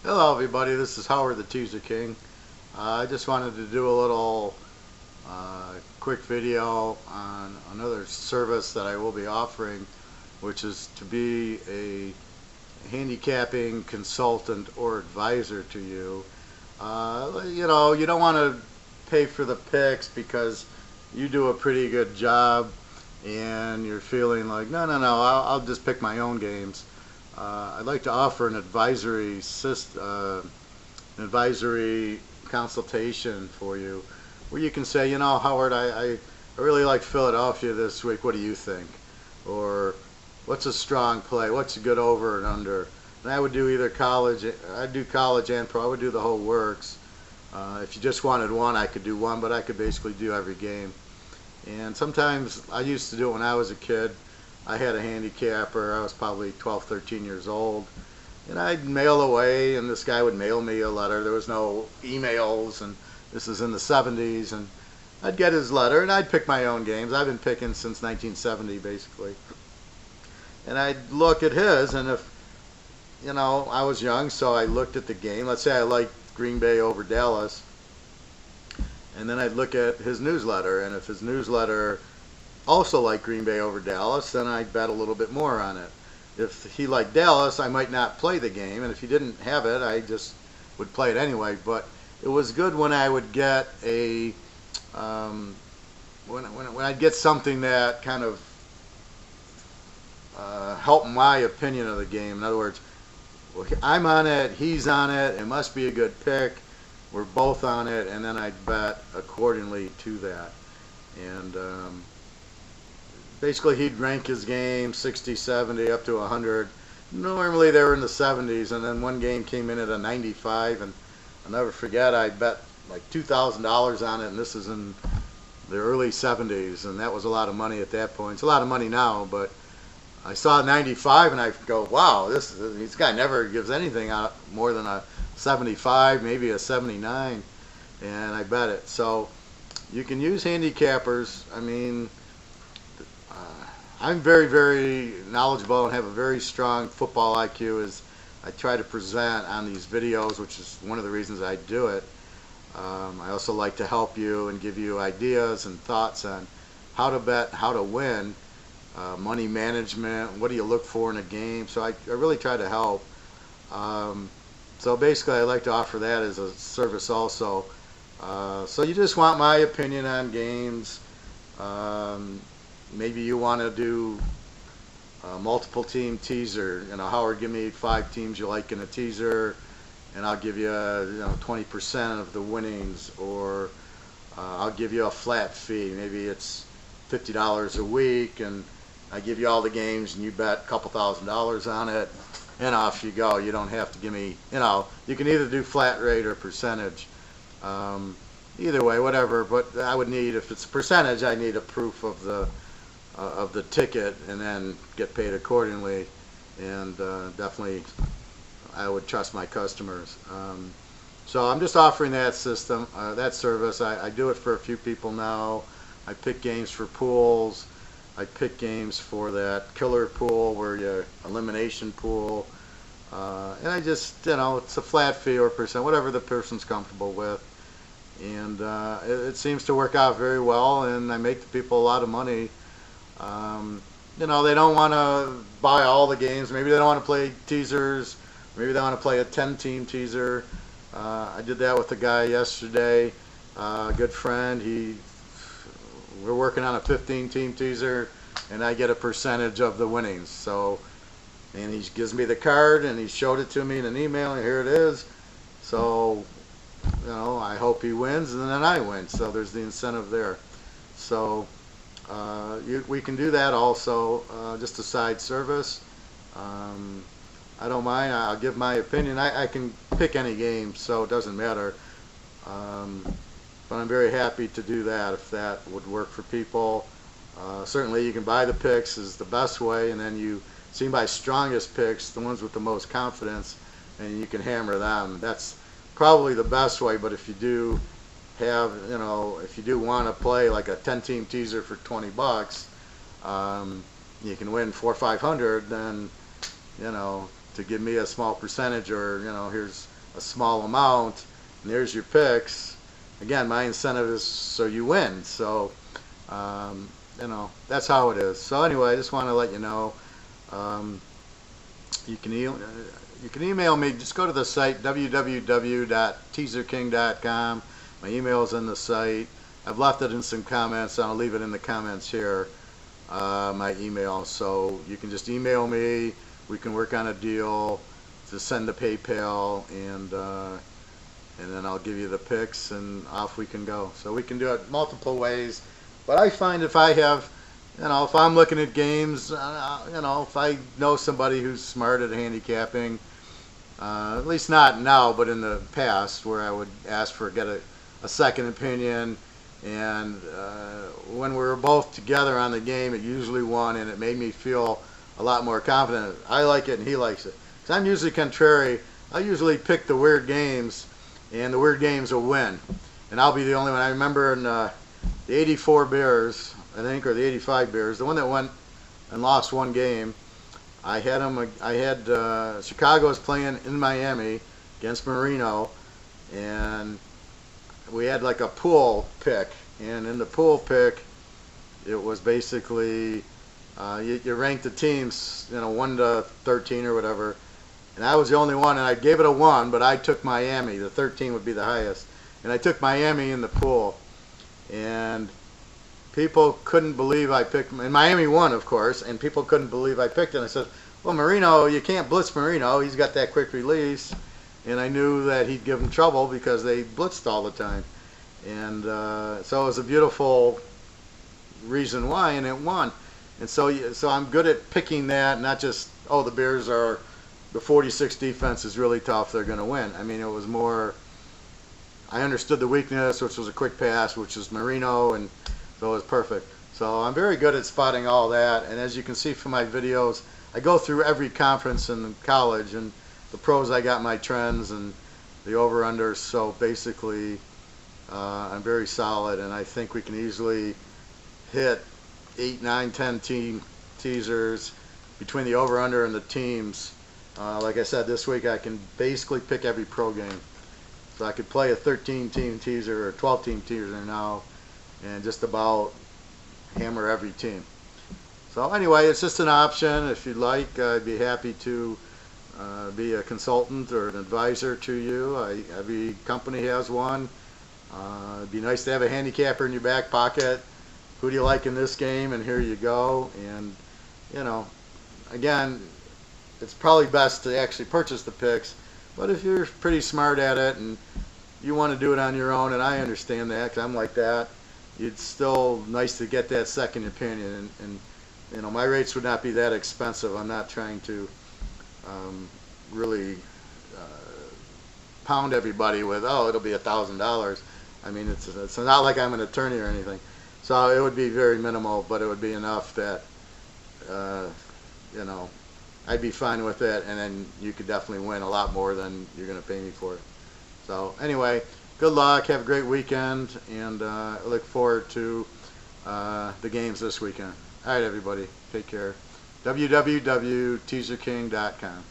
Hello everybody, this is Howard the Teaser King. I just wanted to do a little quick video on another service that I will be offering, which is to be a handicapping consultant or advisor to you. You don't want to pay for the picks because you do a pretty good job and you're feeling like, no, I'll just pick my own games. I'd like to offer an advisory consultation for you, where you can say, Howard, I really like Philadelphia this week. What do you think? Or what's a strong play? What's a good over and under? And I would do either college. I'd do college and pro. I would do the whole works. If you just wanted one, I could do one, but I could basically do every game. And sometimes I used to do it when I was a kid. I had a handicapper. I was probably 12, 13 years old. And I'd mail away, and this guy would mail me a letter. There was no emails, and this is in the 70s. And I'd get his letter, and I'd pick my own games. I've been picking since 1970, basically. And I'd look at his, and if, I was young, so I looked at the game. Let's say I liked Green Bay over Dallas. And then I'd look at his newsletter, and if his newsletter also liked Green Bay over Dallas, then I'd bet a little bit more on it. If he liked Dallas, I might not play the game, and if he didn't have it, I just would play it anyway. But it was good when I would get when I'd get something that kind of helped my opinion of the game. In other words, I'm on it, he's on it, it must be a good pick. We're both on it, and then I'd bet accordingly to that. And basically he'd rank his game 60, 70, up to 100. Normally they were in the 70s, and then one game came in at a 95, and I'll never forget, I bet like $2,000 on it, and this is in the early 70s, and that was a lot of money at that point. It's a lot of money now, but I saw 95, and I go, wow, this guy never gives anything out more than a 75, maybe a 79, and I bet it. So you can use handicappers. I mean, I'm very, very knowledgeable and have a very strong football IQ, as I try to present on these videos, which is one of the reasons I do it. I also like to help you and give you ideas and thoughts on how to bet, how to win, money management, what do you look for in a game. So I really try to help. So basically I like to offer that as a service also. So you just want my opinion on games. Maybe you want to do a multiple team teaser. Howard, give me 5 teams you like in a teaser, and I'll give you 20% of the winnings, or I'll give you a flat fee. Maybe it's $50 a week, and I give you all the games, and you bet a couple $1,000s on it, and off you go. You don't have to give me, you can either do flat rate or percentage. Either way, whatever. But I would need, if it's a percentage, I need a proof of the ticket, and then get paid accordingly. And definitely, I would trust my customers. So I'm just offering that system, that service. I do it for a few people now. I pick games for pools. I pick games for that killer pool, where you elimination pool. And I just, it's a flat fee or percent, whatever the person's comfortable with. And it seems to work out very well, and I make the people a lot of money. They don't want to buy all the games. Maybe they don't want to play teasers. Maybe they want to play a 10-team teaser. I did that with a guy yesterday, a good friend. We're working on a 15-team teaser, and I get a percentage of the winnings. So, and he gives me the card, and he showed it to me in an email, and here it is. So, I hope he wins, and then I win. So there's the incentive there. So we can do that also, just a side service. I don't mind. I'll give my opinion. I can pick any game, so it doesn't matter. But I'm very happy to do that if that would work for people. Certainly you can buy the picks is the best way, and then you see my strongest picks, the ones with the most confidence, and you can hammer them. That's probably the best way. But if you do have, if you do want to play like a 10-team teaser for $20, you can win 400 or 500, then to give me a small percentage, or here's a small amount and there's your picks. Again, my incentive is so you win. So that's how it is. So anyway, I just want to let you know. You can email me. Just go to the site www.teaserking.com. My email is in the site. I've left it in some comments. I'll leave it in the comments here. My email, so you can just email me. We can work on a deal to send the PayPal, and then I'll give you the picks, and off we can go. So we can do it multiple ways. But I find if I have, if I'm looking at games, if I know somebody who's smart at handicapping, at least not now, but in the past, where I would ask for get a second opinion, and when we were both together on the game, it usually won, and it made me feel a lot more confident. I like it and he likes it. Because I'm usually contrary. I usually pick the weird games, and the weird games will win. And I'll be the only one. I remember in the 84 Bears, I think, or the 85 Bears, the one that went and lost one game, I had Chicago was playing in Miami against Marino, and we had like a pool pick, and in the pool pick, it was basically you ranked the teams, 1 to 13 or whatever, and I was the only one, and I gave it a 1, but I took Miami. The 13 would be the highest, and I took Miami in the pool, and people couldn't believe I picked, and Miami won, of course, and people couldn't believe I picked it. And I said, well, Marino, you can't blitz Marino. He's got that quick release. And I knew that he'd give them trouble because they blitzed all the time. And so it was a beautiful reason why, and it won. And so I'm good at picking that, not just, the Bears are, the 46 defense is really tough, they're going to win. I mean, it was more, I understood the weakness, which was a quick pass, which was Marino, and so it was perfect. So I'm very good at spotting all that. And as you can see from my videos, I go through every conference in college, and the pros I got my trends and the over-unders. So basically, I'm very solid, and I think we can easily hit 8, 9, 10 team teasers between the over-under and the teams. Like I said, this week I can basically pick every pro game. So I could play a 13-team teaser or 12-team teaser now and just about hammer every team. So anyway, it's just an option. If you'd like, I'd be happy to be a consultant or an advisor to you. Every company has one. It'd be nice to have a handicapper in your back pocket. Who do you like in this game? And here you go. And, again, it's probably best to actually purchase the picks. But if you're pretty smart at it and you want to do it on your own, and I understand that because I'm like that, it's still nice to get that second opinion. And my rates would not be that expensive. I'm not trying to really pound everybody with, it'll be $1,000. I mean, it's not like I'm an attorney or anything. So it would be very minimal, but it would be enough that, I'd be fine with it, and then you could definitely win a lot more than you're going to pay me for it. So anyway, good luck. Have a great weekend, and I look forward to the games this weekend. All right, everybody. Take care. www.teaserking.com.